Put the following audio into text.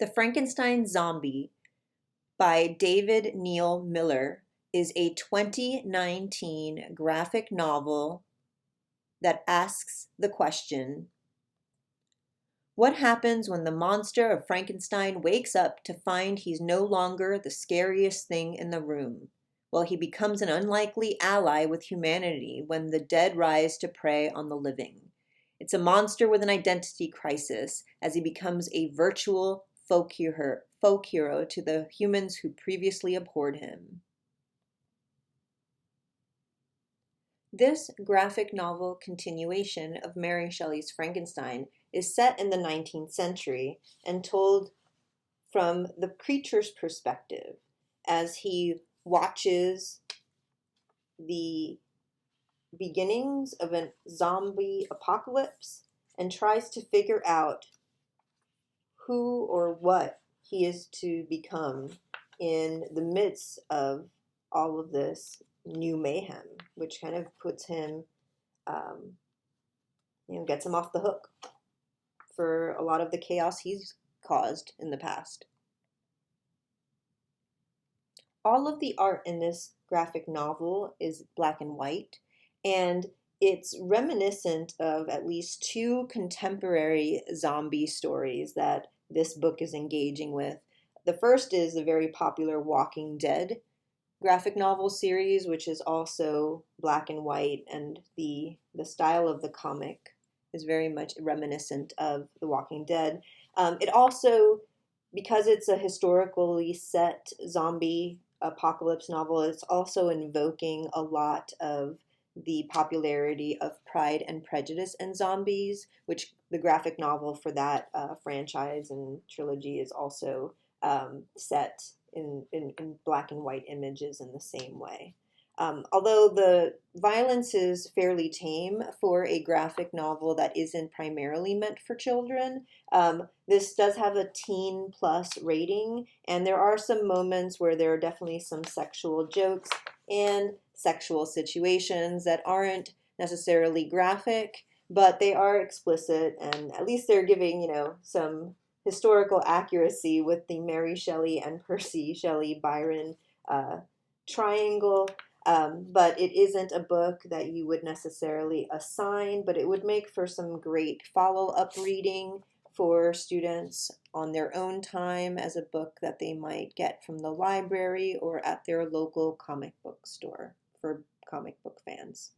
The Frankenstein Zombie by David Neal Miller is a 2019 graphic novel that asks the question, what happens when the monster of Frankenstein wakes up to find he's no longer the scariest thing in the room? Well, he becomes an unlikely ally with humanity when the dead rise to prey on the living. It's a monster with an identity crisis as he becomes a virtual folk hero to the humans who previously abhorred him. This graphic novel continuation of Mary Shelley's Frankenstein is set in the 19th century and told from the creature's perspective as he watches the beginnings of a zombie apocalypse and tries to figure out who or what he is to become in the midst of all of this new mayhem, which kind of puts him, gets him off the hook for a lot of the chaos he's caused in the past. All of the art in this graphic novel is black and white, and it's reminiscent of at least two contemporary zombie stories that this book is engaging with. The first is the very popular Walking Dead graphic novel series, which is also black and white, and the style of the comic is very much reminiscent of The Walking Dead. It also, because it's a historically set zombie apocalypse novel, it's also invoking a lot of the popularity of Pride and Prejudice and Zombies, which the graphic novel for that franchise and trilogy is also set in black and white images in the same way. Although the violence is fairly tame for a graphic novel that isn't primarily meant for children, this does have a teen plus rating, and there are some moments where there are definitely some sexual jokes and sexual situations that aren't necessarily graphic, but they are explicit, and at least they're giving, some historical accuracy with the Mary Shelley and Percy Shelley Byron triangle. But it isn't a book that you would necessarily assign, but it would make for some great follow-up reading for students on their own time as a book that they might get from the library or at their local comic book store for comic book fans.